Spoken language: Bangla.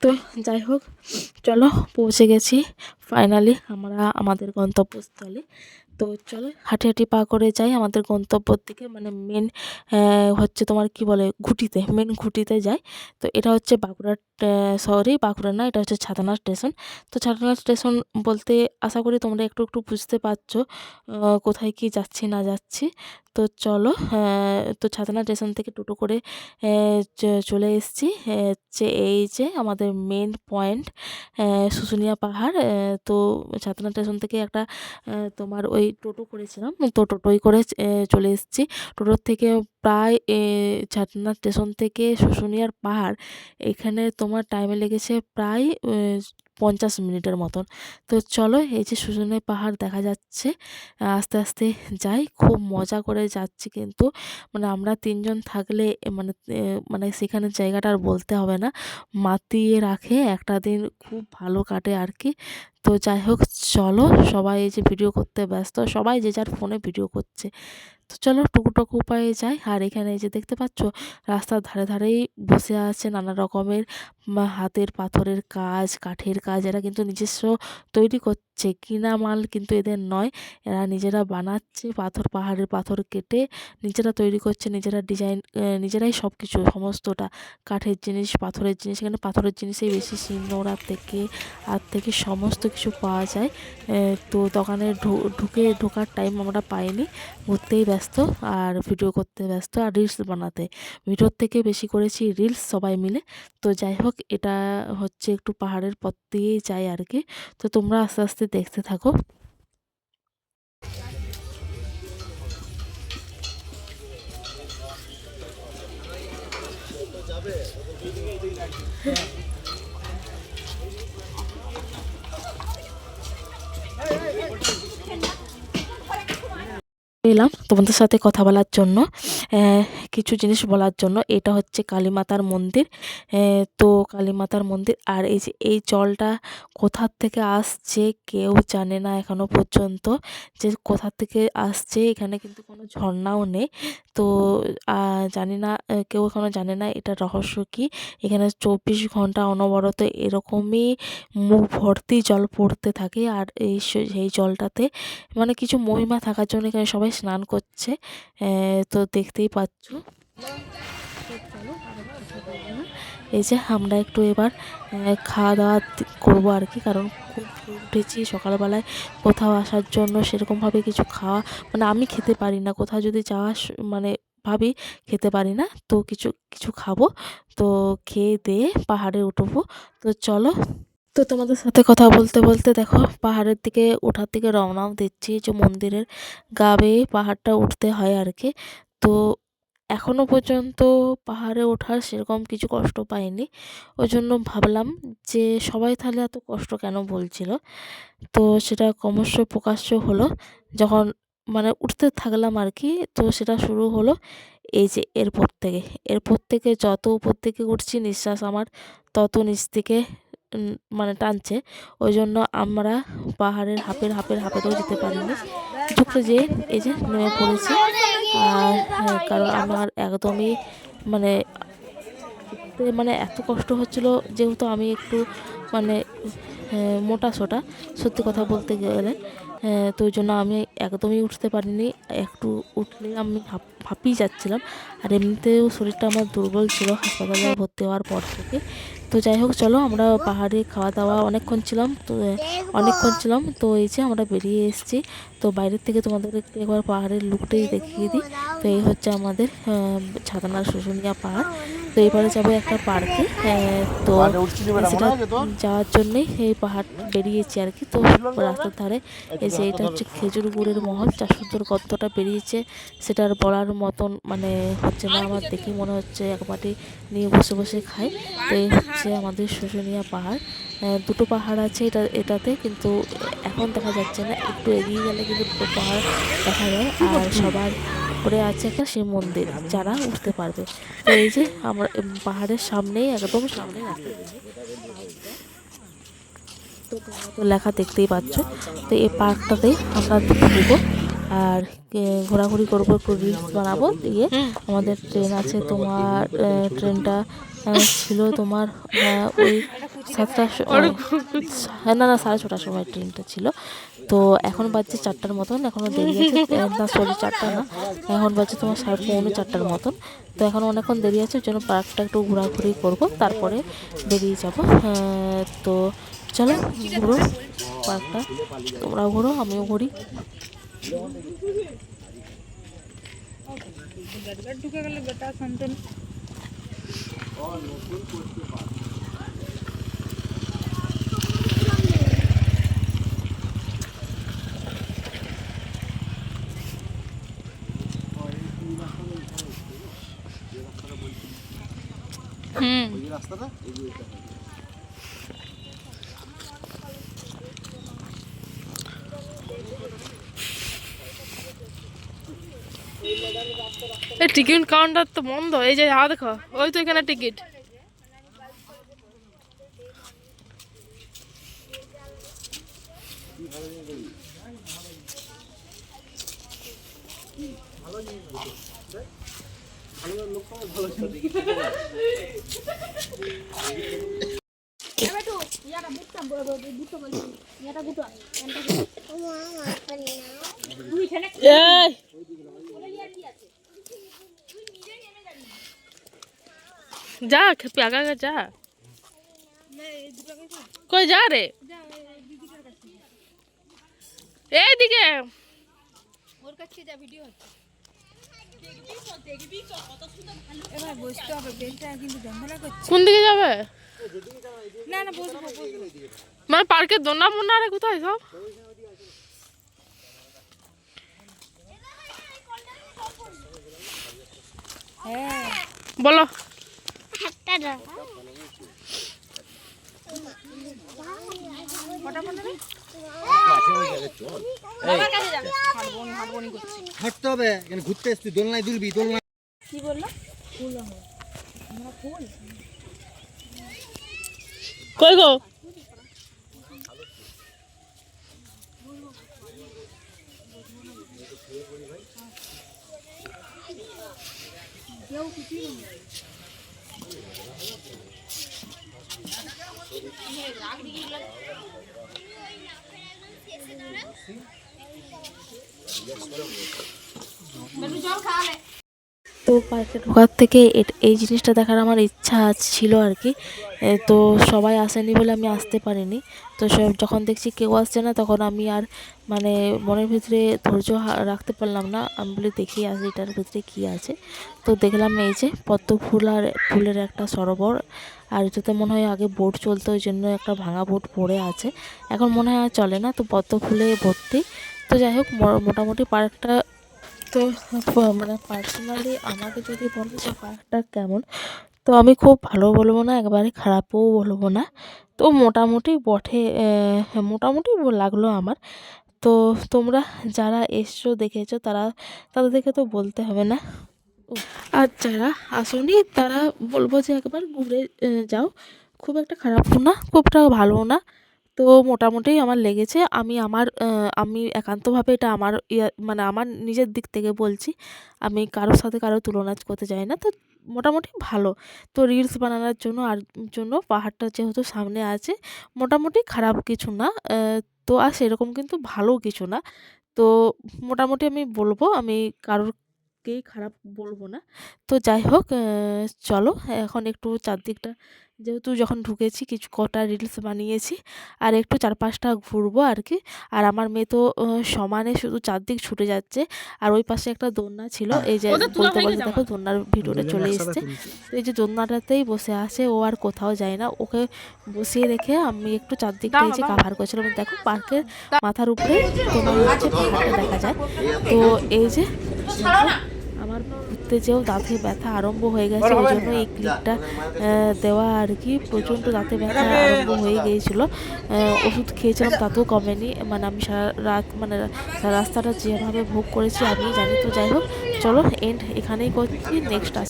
তো যাই হোক, চলো পৌঁছে গেছি ফাইনালি আমরা আমাদের গন্তব্যস্থলে। তো চলো হাঁটি হাঁটি পা করে যাই আমাদের গন্তব্যর দিকে, মানে মেন হচ্ছে তোমার কি বলে ঘুঁটিতে, মেন ঘুঁটিতে যাই। তো এটা হচ্ছে বাঁকুড়া শহরে, বাঁকুড়া না, এটা হচ্ছে ছাতনা স্টেশন। তো ছাতনা স্টেশন বলতে আশা করি তোমরা একটু একটু বুঝতে পারছো কোথায় কি যাচ্ছি না যাচ্ছি। তো চলো, তো ছাতনা স্টেশন থেকে টোটো করে চলে এসেছি যে এই যে আমাদের মেন পয়েন্ট শুশুনিয়া পাহাড়। তো ছাতনা স্টেশন থেকে একটা তোমার ওই টোটো করেছিলাম, তো টোটোই করে চলে এসেছি। টোটোর থেকে প্রায় ছাতনা স্টেশন থেকে শুশুনিয়ার পাহাড় এখানে তোমার টাইমে লেগেছে প্রায় 50 মিনিটের মতন। তো চলো এই যে শুশুনিয়া পাহাড় দেখা যাচ্ছে, আস্তে আস্তে যাই, খুব মজা করে যাচ্ছি কিন্তু, মানে আমরা 3 জন থাকলে মানে সেখানে জায়গাটা আর বলতে হবে না, মাতিয়ে রাখে, একটা দিন খুব ভালো কাটে আর কি। তো যাই হোক চলো, সবাই এই যে ভিডিও করতে ব্যস্ত, সবাই যে যার ফোনে ভিডিও করছে। তো চলো টুকুটুকু উপায়ে যাই। আর এখানে এই যে দেখতে পাচ্ছ রাস্তার ধারে ধারেই বসে আছে নানা রকমের হাতের পাথরের কাজ, কাঠের কাজ, এরা কিন্তু নিজস্ব তৈরি করছে, কিনা মাল কিন্তু এদের নয়, এরা নিজেরা বানাচ্ছে, পাহাড়ের পাথর কেটে নিজেরা তৈরি করছে, নিজেরা ডিজাইন, নিজেরাই সব কিছু, সমস্তটা কাঠের জিনিস, পাথরের জিনিস, এখানে পাথরের জিনিসেই বেশি, শিলনোড়া থেকে আর থেকে সমস্ত কিছু পাওয়া যায়। তো দোকানে ঢোকার টাইম আমরা পাইনি, ঘুরতেই ব্যস্ত আর ভিডিও করতে ব্যস্ত আর রিলস বানাতে, ভিডিওর থেকে বেশি করেছি রিলস সবাই মিলে। তো যাই হোক এটা হচ্ছে একটু পাহাড়ের পথ দিয়েই যাই আর কি। তো তোমরা আস্তে আস্তে দেখতে থাকো। এলাম তোমাদের সাথে কথা বলার জন্য, কিছু জিনিস বলার জন্য। এটা হচ্ছে কালীমাতার মন্দির। তো কালীমাতার মন্দির, আর এই যে এই জলটা কোথার থেকে আসছে কেউ জানে না এখনো পর্যন্ত, যে কোথা থেকে আসছে। এখানে কিন্তু কোনো ঝর্ণাও নেই। তো জানি না, কেউ এখনো জানে না এটা রহস্য কি। এখানে 24 ঘন্টা অনবরত এরকমই মুখ ভর্তি জল পড়তে থাকে, আর সেই জলটাতে মানে কিছু মহিমা থাকার জন্য এখানে সবাই স্নান করছে। তো দেখতেই পাচ্ছ। এই যে আমরা একটু এবার খাওয়া দাওয়া করবো আর কি, কারণ খুব উঠেছি সকালবেলায় কোথাও আসার জন্য, সেরকমভাবে কিছু খাওয়া, মানে আমি খেতে পারি না, কোথাও যদি যাওয়া মানে ভাবি খেতে পারি না, তো কিছু কিছু খাবো। তো খেয়ে দিয়ে পাহাড়ে উঠবো। তো চলো, তো তোমাদের সাথে কথা বলতে বলতে দেখো পাহাড়ের দিকে ওঠার দিকে রওনাও দিচ্ছি, যে মন্দিরের গা বেয়ে পাহাড়টা উঠতে হয় আর কি। তো এখনো পর্যন্ত পাহাড়ে ওঠার সেরকম কিছু কষ্ট পাইনি, ওই জন্য ভাবলাম যে সবাই তাহলে এত কষ্ট কেন বলছিল। তো সেটা ক্রমশ প্রকাশ্য হলো যখন মানে উঠতে থাকলাম আর কি। তো সেটা শুরু হলো এই যে এরপর থেকে যত উপর থেকে উঠছি, নিঃশ্বাস আমার তত নিচ থেকে মানে টানছে। ওই জন্য আমরা পাহাড়ের হাঁপেতেও যেতে পারিনি, ঝুঁকতে যেয়ে এই যে নেমে পড়েছি। আর কারণ আমার একদমই মানে মানে এত কষ্ট হচ্ছিল, যেহেতু আমি একটু মানে মোটা সোটা, সত্যি কথা বলতে গেলে। তো ওই জন্য আমি একদমই উঠতে পারিনি, একটু উঠলে আমি হাঁপিয়ে যাচ্ছিলাম। আর এমনিতেও শরীরটা আমার দুর্বল ছিল হাসপাতালে ভর্তি হওয়ার পর থেকে। তো যাই হোক চলো, আমরা পাহাড়ে খাওয়া দাওয়া অনেকক্ষণ ছিলাম। তো এই যে আমরা বেরিয়ে এসেছি। তো বাইরের থেকে তোমাদেরকে একবার পাহাড়ের লুকটাই দেখিয়ে দিই। তো এই হচ্ছে আমাদের ছাতনার শুশুনিয়া পাহাড়। তো এবারে যাবো একটা পার্কে, তো সেটা যাওয়ার জন্যেই এই পাহাড় বেরিয়েছি আর কি। তো রাস্তার ধারে এই যে এটা হচ্ছে খেজুর গুড়ের মহল, যা সুন্দর গর্তটা বেরিয়েছে সেটার বলার মতন মানে হচ্ছে না, আমার দেখেই মনে হচ্ছে এক বাটি নিয়ে বসে বসে খাই। তো এই হচ্ছে আমাদের শুশুনিয়া পাহাড়। দুটো পাহাড় আছে এটাতে, কিন্তু এখন দেখা যাচ্ছে না, একটু এগিয়ে গেলে কিন্তু দুটো পাহাড় দেখা যায়। আর সবার উপরে আছে একটা শিব মন্দির, যারা উঠতে পারবে। তো এই যে আমরা পাহাড়ের সামনেই, একদম সামনে রাস্তা, তো তোমরা তো লেখা দেখতেই পাচ্ছ। তো এই পার্কটাতেই আমরা ঢুকবো। আর ঘোরাঘুরি করবো, একটু রিলস বানাবো। দিয়ে আমাদের ট্রেন আছে তোমার, ট্রেনটা ছিল তোমার ওই 7টার, না 6:30টার সময় ট্রেনটা ছিল। তো এখন বাজছে 4টার মতন, এখনও দেরি আছে। না সরি 4টা না, এখন বাজছে তোমার 3:45 মতন। তো এখন অনেকক্ষণ দেরি আছে, ওই জন্য পার্কটা একটু ঘোরাঘুরি করবো, তারপরে বেরিয়ে যাবো। তো চলো ঘুরো পার্কটা, তোমরাও ঘুরো আমিও ঘুরি। ঢুকে গেলে বেটা শান্ত। এই টিকিট কাউন্টার তো বন্ধ, এই যে দেখো ওই তো এখানে টিকিট। যা খেপি আগা আগা যা, কই যা রে, এইদিকে ওর কাছে যা, ভিডিও হচ্ছে। এবার বসতে হবে, বেলটা কিন্তু ঝামেলা করছে। কোন দিকে যাবে? না না বসবো, মানে পার্কের দোলনা মোনা রে কোথায় সব? হ্যাঁ বলো। হাঁটতে হবে, ঘুরতে এসছি, দোলনায় দুলবি, দোলনা। কি বললো? ফুল কই গো? তো পার্কে ঢোকার থেকে এই জিনিসটা দেখার আমার ইচ্ছা ছিল আর কি। তো সবাই আসেনি বলে আমি আসতে পারিনি। তো যখন দেখছি কেউ আসছে না, তখন আমি আর মানে মনের ভিতরে ধৈর্য রাখতে পারলাম না, আমি বলি দেখি আসি এটার ভিতরে কী আছে। তো দেখলাম এই যে পদ্ম ফুল আর ফুলের একটা সরোবর, আর এটাতে মনে হয় আগে বোট চলতো, ওই জন্য একটা ভাঙা বোট পড়ে আছে, এখন মনে হয় আর চলে না। তো পদ্ম ফুলে ভর্তি। তো যাই হোক মোটামুটি পার্কটা, তো মানে পার্সোনালি আমাকে যদি বলো যে পার্কটা কেমন, তো আমি খুব ভালো বলবো না, একবারে খারাপও বলবো না। তো মোটামুটি বটে, মোটামুটি লাগলো আমার। তো তোমরা যারা এসছো দেখেছো তাদের দেখে তো বলতে হবে না, আর যারা আসোনি তারা বলবো যে একবার ঘুরে যাও। খুব একটা খারাপও না, খুবটা ভালোও না। তো মোটামুটি আমার লেগেছে। আমি একান্তভাবে এটা আমার মানে আমার নিজের দিক থেকে বলছি, আমি কারোর সাথে কারো তুলনা করতে চাই না। তো মোটামুটি ভালো। তো রিলস বানানোর জন্য পাহাড়টা যেহেতু সামনে আছে, মোটামুটি খারাপ কিছু না। তো আর সেরকম কিন্তু ভালো কিছু না। তো মোটামুটি আমি বলবো, আমি কারোরকেই খারাপ বলবো না। তো যাই হোক, চলো এখন একটু চারদিকটা, যেহেতু যখন ঢুকেছি কিছু কটা রিলস বানিয়েছি, আর একটু চারপাশটা ঘুরবো আর কি। আর আমার মেয়ে তো সমানে শুধু চারদিক ছুটে যাচ্ছে। আর ওই পাশে একটা দোলনা ছিল, এই যে বলতে বলতে দেখো দোলনার ভিডিওটা চলে এসছে। তো এই যে দোলনাটাতেই বসে আছে, ও আর কোথাও যায় না। ওকে বসিয়ে রেখে আমি একটু চারদিকটা এই যে কাভার করছিলাম। দেখো পার্কের মাথার উপরে তোমার হচ্ছে পাহাড়টা দেখা যায়। তো এই যে আমার ঘুরতে যেও দাঁতে ব্যথা আরম্ভ হয়ে গেছে, ওই জন্য এই ক্লিপটা দেওয়া আর কি। প্রচণ্ড দাঁতে ব্যথা আরম্ভ হয়ে গিয়েছিলো, ওষুধ খেয়েছিলাম তাতেও কমেনি। মানে আমি সারা রাস্তাটা যেভাবে ভোগ করেছি আমি জানি। তো যাই হোক, চলো এন্ড এখানেই করছি, নেক্সট আসছি।